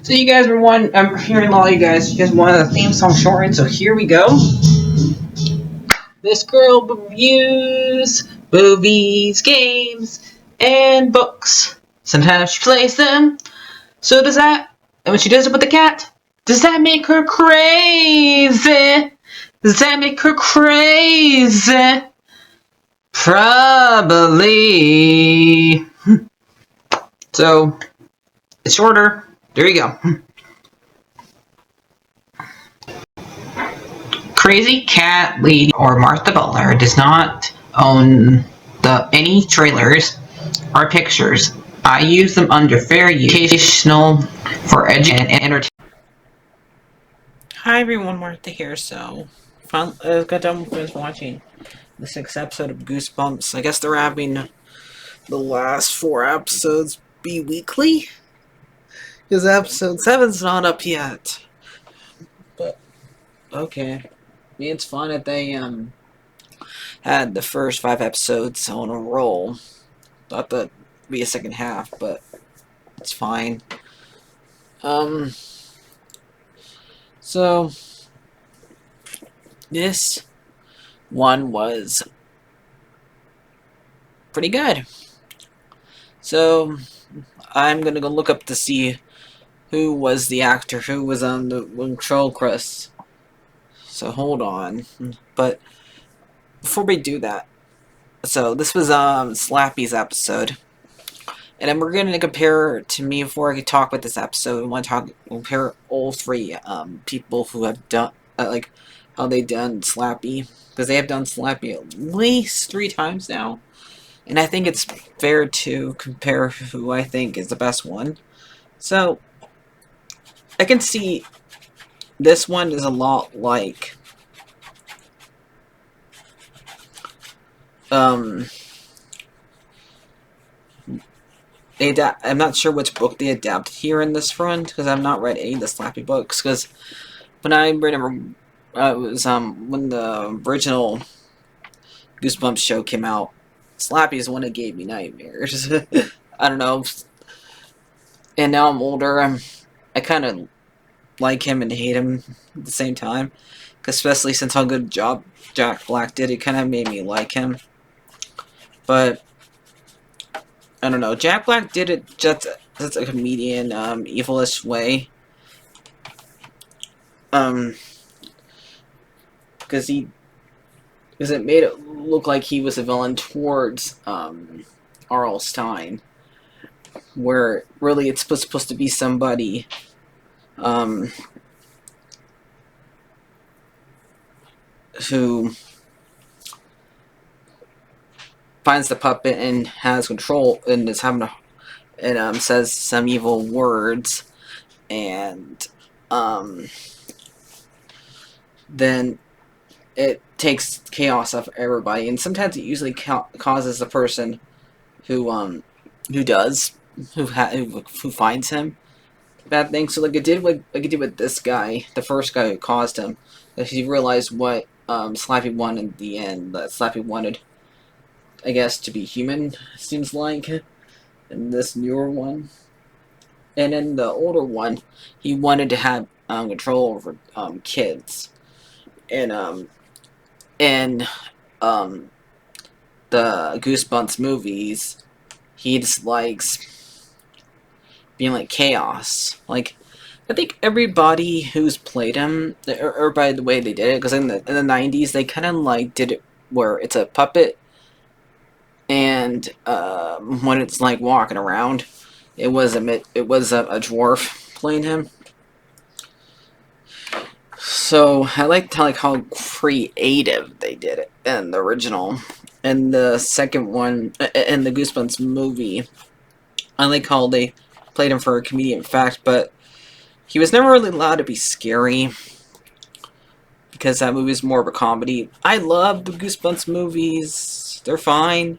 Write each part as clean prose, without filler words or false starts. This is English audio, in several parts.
So you guys were I'm hearing a lot of you guys wanted a theme song shortened, so here we go. This girl reviews movies, games, and books. Sometimes she plays them. So does that, and when she does it with the cat, does that make her crazy? Does that make her crazy? Probably. So, it's shorter. There you go. Crazycatlady or Martha Butler does not own any trailers or pictures. I use them under fair use, educational, for education and entertainment. Hi everyone, Martha here. So, got done with watching the 6th episode of Goosebumps. I guess they're having the last 4 episodes be weekly, because episode 7's not up yet. But okay, I mean, it's fun that they had the first 5 episodes on a roll. Thought that'd be a second half, but it's fine. So this one was pretty good. So I'm gonna go look up to see who was the actor who was on the Control Crest. So hold on. But before we do that, so this was Slappy's episode. And then we're gonna compare to me before I can talk about this episode. We want to compare all 3 people who have done like how they done Slappy, because they have done Slappy at least 3 times now. And I think it's fair to compare who I think is the best one. So I can see this one is a lot like I'm not sure which book they adapted here in this run, because I've not read any of the Slappy books. Because when I remember, it was when the original Goosebumps show came out, Slappy is one that gave me nightmares. I don't know. And now I'm older, I kind of like him and hate him at the same time. Especially since how good job Jack Black did, it kind of made me like him. But I don't know. Jack Black did it just as a comedian, evilish way. Because it made it look like he was a villain towards R.L. Stine, where really it's supposed to be somebody who finds the puppet and has control and is having and says some evil words, and then it takes chaos off everybody, and sometimes it usually causes the person who finds him bad things. So like it did with this guy, the first guy who caused him, that he realized what Slappy wanted in the end. That Slappy wanted, I guess, to be human, seems like, in this newer one. And in the older one, he wanted to have control over kids. And the Goosebumps movies, he just likes being like chaos. Like, I think everybody who's played him, or by the way they did it, because in the 90s they kind of like did it where it's a puppet, and when it's like walking around, it was a dwarf playing him. So I liked how creative they did it in the original. And the second one, in the Goosebumps movie, I like how they played him for a comedian fact, but he was never really allowed to be scary, because that movie is more of a comedy. I love the Goosebumps movies; they're fine,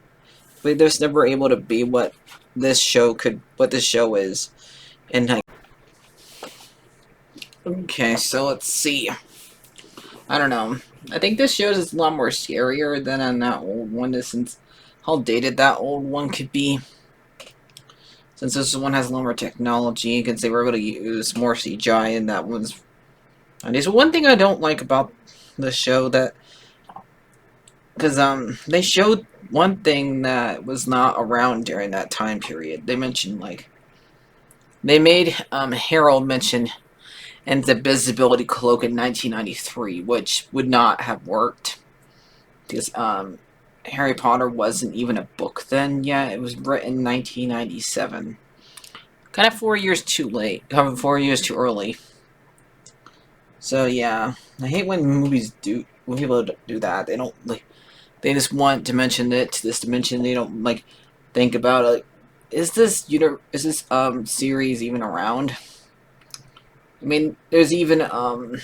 but they're just never able to be what this show is. And okay, so let's see. I don't know. I think this show is a lot more scarier than on that old one, since how dated that old one could be. since this one has lower technology, because they were able to use more CGI, and that was. And there's one thing I don't like about the show that, because they showed one thing that was not around during that time period. They mentioned they made Harold mention invisibility cloak in 1993, which would not have worked because Harry Potter wasn't even a book then yet. It was written in 1997. Kind of 4 years too late. 4 years too early. So yeah, I hate when when people do that. They don't they just want to mention it to this dimension. They don't think about is this series even around? I mean, there's even a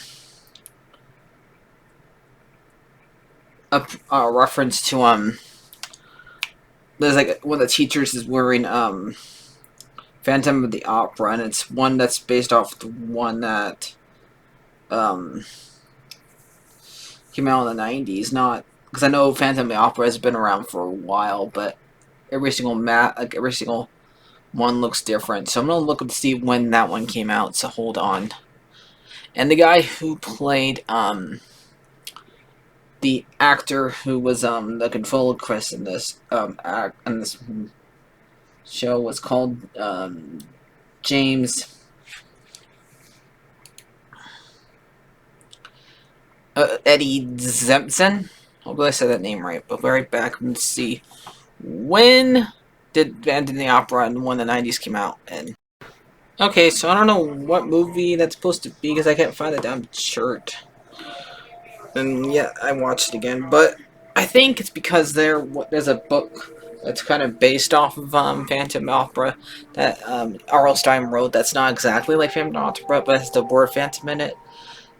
reference to there's one of the teachers is wearing Phantom of the Opera, and it's one that's based off the one that um came out in the 90s. Not because I know Phantom of the Opera has been around for a while, but every single every single one looks different. So I'm gonna look to see when that one came out. So hold on. And the guy who played the actor who was the control Chris in this in this show was called James Eddie Zempson. Hopefully I said that name right. But we're right back and see when did Phantom of the Opera and when the 90s came out. And okay, so I don't know what movie that's supposed to be because I can't find the damn shirt. And yeah, I watched it again, but I think it's because there's a book that's kind of based off of Phantom Opera that R.L. Stein wrote. That's not exactly like Phantom Opera, but has the word Phantom in it.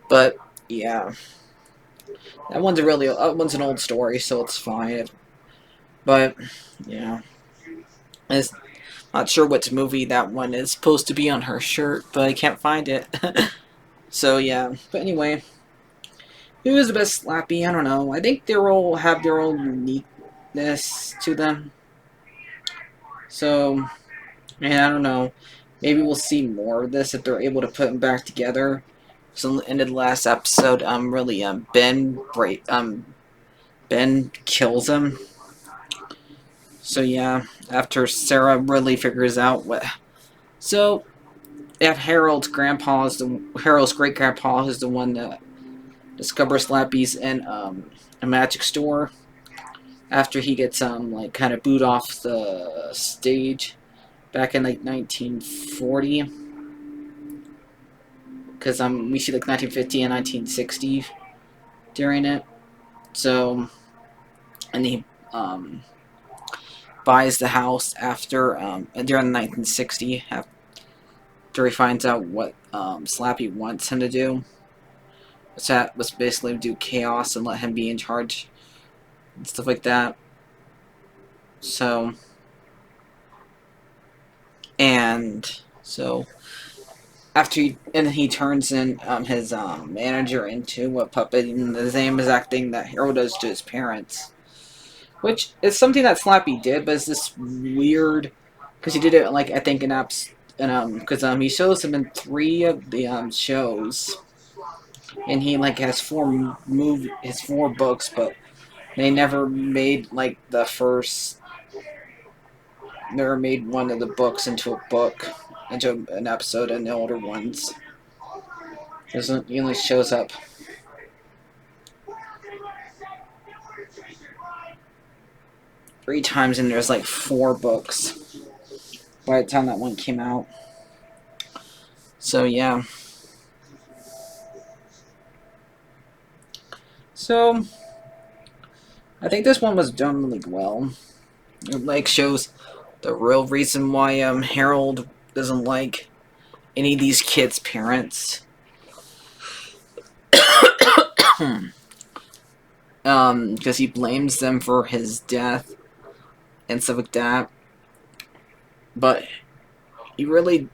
But yeah, that one's an old story, so it's fine. But yeah, I'm not sure which movie that one is supposed to be on her shirt, but I can't find it. So yeah, but anyway. Who is the best Slappy? I don't know. I think they all have their own uniqueness to them. So, man, I don't know. Maybe we'll see more of this if they're able to put them back together. So, in the last episode, Ben kills him. So yeah, after Sarah really figures out what. So, they have Harold's great grandpa is the one that discovers Slappies in a magic store. After he gets kind of booed off the stage back in 1940, because we see 1950 and 1960 during it. So, and he buys the house after during the 1960 after he finds out what Slappy wants him to do. That was basically do chaos and let him be in charge and stuff like that. So. And so after he turns in his manager into a puppet, and the same exact thing that Harold does to his parents, which is something that Slappy did, but it's this weird because he did it I think in apps and because he shows him in 3 of the shows, and he has 4 books, but they never made the first. Never made one of the books into a book, into an episode, and the older ones. He only shows up 3 times, and there's 4 books by the time that one came out. So yeah. So I think this one was done really well. It shows the real reason why Harold doesn't like any of these kids' parents. Because he blames them for his death and stuff like that. But he really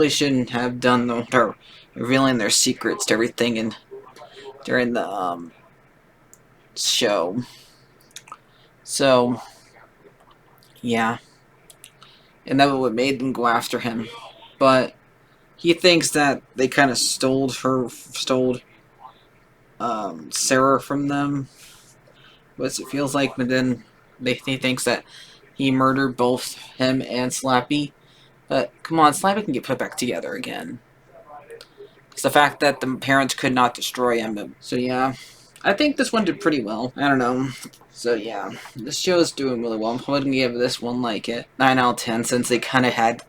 shouldn't have done their revealing their secrets to everything and during the show. So yeah, and that was what made them go after him. But he thinks that they kind of stole Sarah from them. What it feels like, but then he thinks that he murdered both him and Slappy. But come on, Slappy can get put back together again. It's the fact that the parents could not destroy him. So yeah, I think this one did pretty well. I don't know. So yeah, this show is doing really well. I'm probably gonna give this one like it 9 out of 10 since they kind of had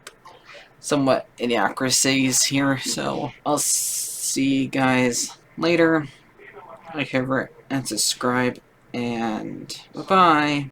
somewhat inaccuracies here. So I'll see you guys later. Like, favorite, and subscribe, and bye bye.